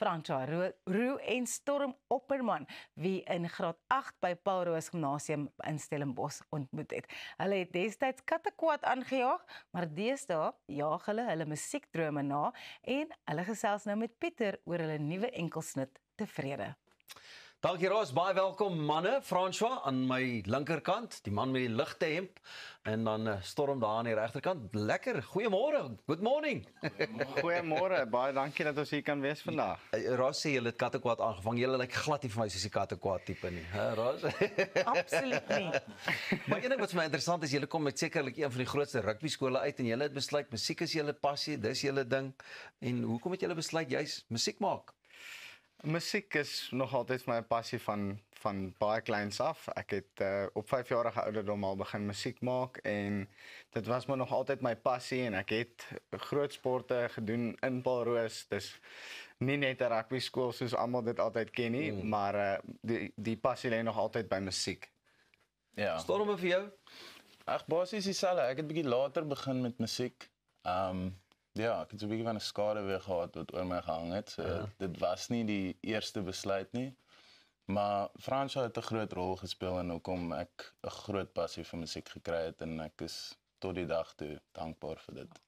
François Roux en Storm Opperman, wie in graad 8 by Paul Roos Gymnasium in Stellenbosch ontmoet het. Hulle het destyds kattekwaad aangejaag, maar deesdae jaag hulle musiekdrome na en hulle gesels nou met Pieter oor hulle nuwe enkelsnit Tevrede. Dankie Roos, baie welkom manne. François aan my linkerkant, die man met die ligte hemp, en dan Storm daar aan die regterkant. Lekker, goeiemôre, good morning. Goeiemôre, baie dankie dat ons hier kan wees vandag. Roos sê julle het kattekwaad aangevang. Julle lyk glad nie vir my soos die kattekwaad tipe nie, hè Roos? Absoluut nie. Maar een ding wat vir my interessant is, julle kom met sekerlik een van die grootste rugby skole uit en julle het besluit musiek is julle passie, dis julle ding. En hoekom het julle besluit juis musiek maak? Musiek is nog altyd vir my 'n passie van baie kleins af. Ek het op 5-jarige ouderdom al begin musiek maak en dit was maar nog altyd my passie en ek het groot sporte gedoen in Paul Roos. Dis nie net 'n rugby skool soos almal dit altyd ken nie, maar die passie lê nog altyd by musiek. Ja. Storm vir jou? Ag basies dieselfde. Ek het bietjie later begin met musiek. Ja, ek het so 'n bietjie van 'n skade weer gehad wat oor my gehang het. So, dit was nie die eerste besluit nie. Maar François het 'n groot rol gespeel in hoekom ek 'n groot passie vir musiek gekry het en ek is tot die dag toe dankbaar vir dit.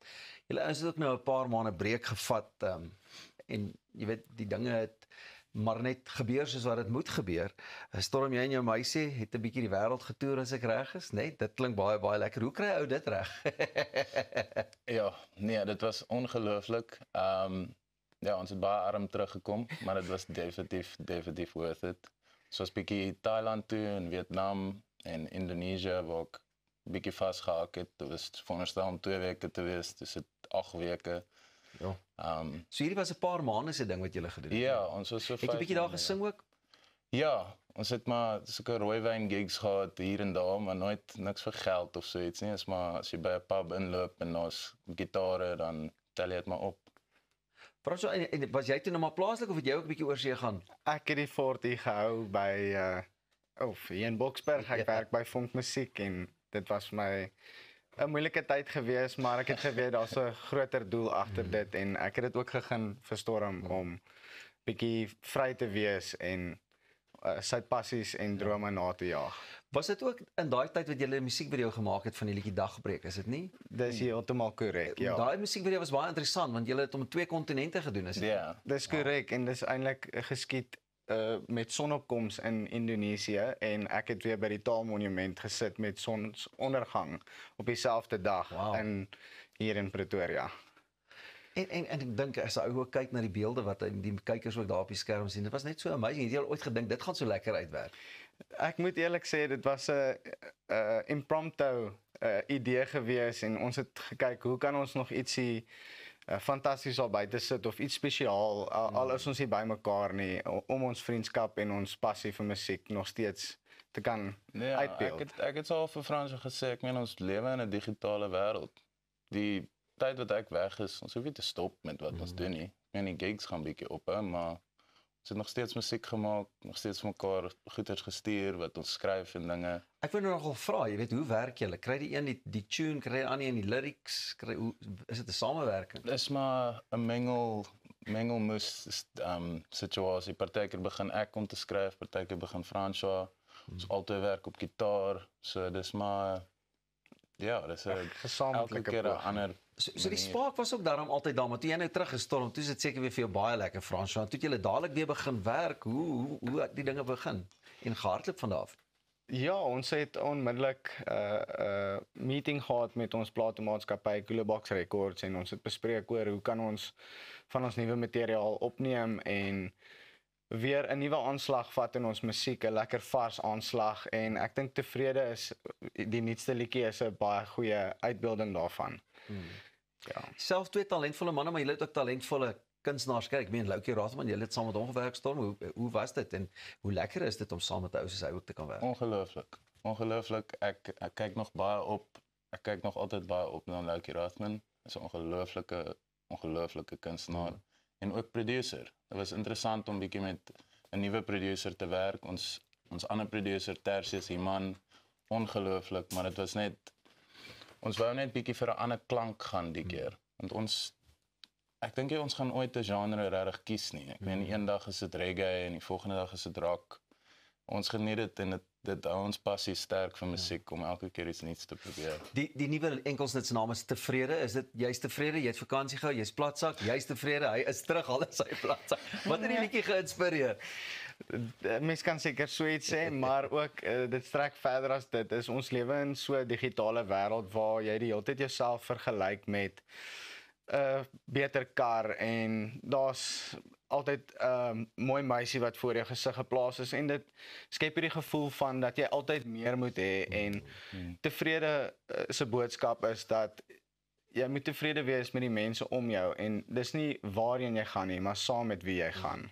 Julle ouens het ook nou 'n paar maande breek gevat en jy weet die dinge het maar net gebeur soos wat dit moet gebeur. Storm, jy en jou meisie het 'n bietjie die wêreld getoer as ek reg is, né? Dit klink baie lekker. Hoe kry ou dit reg? Ja, nee, dit was ongelooflik. Ja, ons het baie arm teruggekom, maar dit was definitief worth it. So was bietjie Thailand toe en Vietnam en Indonesië waar ek bietjie vasgehak het. Dit was veronderstel om 2 weke te wees, dus het 8 weke. Ja. So hierdie was 'n paar maande se ding wat julle gedoen het. Ja, ons was so het jy bietjie daar gesing ook? Ja, ons het maar sulke rooiwyn gigs gehad hier en daar, maar nooit niks vir geld of so iets nie. Is maar as jy by 'n pub inloop en daar's gitare, dan tel jy dit maar op. François, en was jy toe nou maar plaaslik of het jy ook 'n bietjie oorsee gaan? Ek het die fort hier gehou by hier in Boksburg. Ek werk by Vonk Musiek en dit was vir my 'n moeilike tyd gewees, maar ek het geweet daar's 'n groter doel agter dit en ek het dit ook gegeen vir Storm om bietjie vry te wees en sy passies en drome na te jaag. Was dit ook in daai tyd wat jy 'n musiekvideo gemaak het van die liedjie Dagbreek, is dit nie? Dis heeltemal korrek, ja. Daai musiekvideo was baie interessant want jy het hom op 2 kontinente gedoen, is dit? Ja. Dis korrek en dis eintlik geskied met sonopkoms in Indonesië en ek het weer by die Taalmonument gesit met sonsondergang op dieselfde dag hier in Pretoria. En ek dink as jy ook kyk na die beelde wat die kykers ook daar op die skerm sien, dit was net so amazing. Het jy al ooit gedink dit gaan so lekker uitwerk? Ek moet eerlik sê dit was 'n impromptu idee gewees en ons het gekyk hoe kan ons nog ietsie fantasties al buite sit of iets spesiaal al is ons nie by mekaar nie om ons vriendskap en ons passie vir musiek nog steeds te kan uitbeeld. Ek het al vir François gesê, ek meen ons lewe in 'n digitale wêreld. Die tyd wat ek weg is, ons hoef nie te stop met wat ons doen nie. Ek meen die gigs gaan bietjie ophou, maar ons het nog steeds musiek gemaak, nog steeds vir mekaar goeders gestuur wat ons skryf en dinge. Ek wil nou nogal vra, jy weet, hoe werk julle? Kry die een die tune, kry die ander een die lyrics, is dit 'n samewerking? Dis maar 'n mengelmoes situasie. Partykeer begin ek om te skryf, partykeer begin François. Ons albei werk op gitaar, so dis maar ja, dis 'n gesamentlike keer 'n ander. So die spark was ook daarom altyd daar, maar toe jy nou teruggestorm, toe is dit seker weer vir jou baie lekker, François. Toe het julle dadelik weer begin werk, hoe die dinge begin en gehardloop van daar af. Ja, ons het onmiddellik 'n meeting gehad met ons platenmaatskappy Coolbox Records en ons het bespreek oor hoe kan ons van ons nuwe materiaal opneem en weer 'n nuwe aanslag vat in ons musiek, 'n lekker vars aanslag en ek dink Tevrede is die nuutste liedjie is 'n baie goeie uitbeelding daarvan. Ja. Self 2 talentvolle manne, maar jy het ook talentvolle kunstenaars. Kyk, ek meen Loukie Rathman, jy het saam met hom gewerk, Storm. Hoe was dit en hoe lekker is dit om saam met 'n ou soos hy ook te kan werk? Ongelooflik. Ek kyk nog baie op. Ek kyk nog altyd baie op na Loukie Rathman. Hy's 'n ongelooflike kunstenaar en ook producer. Dit was interessant om bietjie met 'n nuwe producer te werk. Ons ander producer Tertius Iman, ongelooflik, maar dit was net ons wou net bietjie vir 'n ander klank gaan die keer. Want ons ek dink nie ons gaan ooit 'n genre regtig kies nie. Ek meen eendag is dit reggae en die volgende dag is dit rock. Ons geniet dit en dit hou ons passie sterk vir musiek om elke keer iets nuuts te probeer. Die nuwe enkelsnit se naam is Tevrede. Is dit jy's tevrede? Jy het vakansie gehou, jy's platsak, jy's tevrede. Hy is terug al in sy platsak. Wat het die liedjie geïnspireer? Mens kan seker so iets sê, maar ook dit strek verder as dit. Is ons lewe in so 'n digitale wêreld waar jy die hele tyd jouself vergelyk met 'n beter kar en daar's altyd 'n mooi meisie wat voor jou gesig geplaas is en dit skep hierdie gevoel van dat jy altyd meer moet hê en tevrede se boodskap is dat jy moet tevrede wees met die mense om jou en dis nie waarheen jy gaan nie, maar saam met wie jy gaan.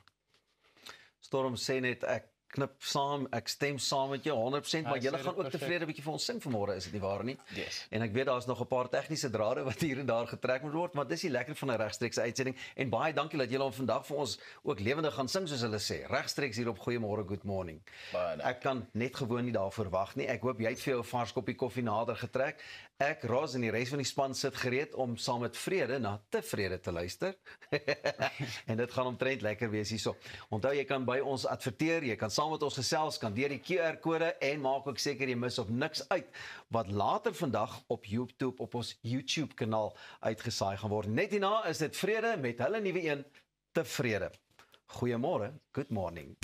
Storm sê net ek knip saam, ek stem saam met jou 100%, maar julle gaan ook tevrede bietjie vir ons sing vanmôre, is dit nie waar nie? Yes. En ek weet daar's nog 'n paar tegniese drade wat hier en daar getrek moet word, maar dis die lekker van 'n regstreekse uitsending en baie dankie dat julle hom vandag vir ons ook lewendig gaan sing soos hulle sê. Regstreeks hier op Goeiemôre, Good Morning. Baie dankie. Ek kan net gewoon nie daarvoor wag nie. Ek hoop jy het vir jou 'n vars koppie koffie nader getrek. Ek, Ros en die res van die span sit gereed om saam met Vrede na Tevrede te luister. En dit gaan omtrent lekker wees hierso. Onthou jy kan by ons adverteer, jy kan saam met ons gesels, kan deur die QR-kode en maak ook seker jy mis op niks uit wat later vandag op YouTube op ons YouTube kanaal uitgesaai gaan word. Net hierna is dit Vrede met hulle nuwe een Tevrede. Goeiemôre, Good Morning.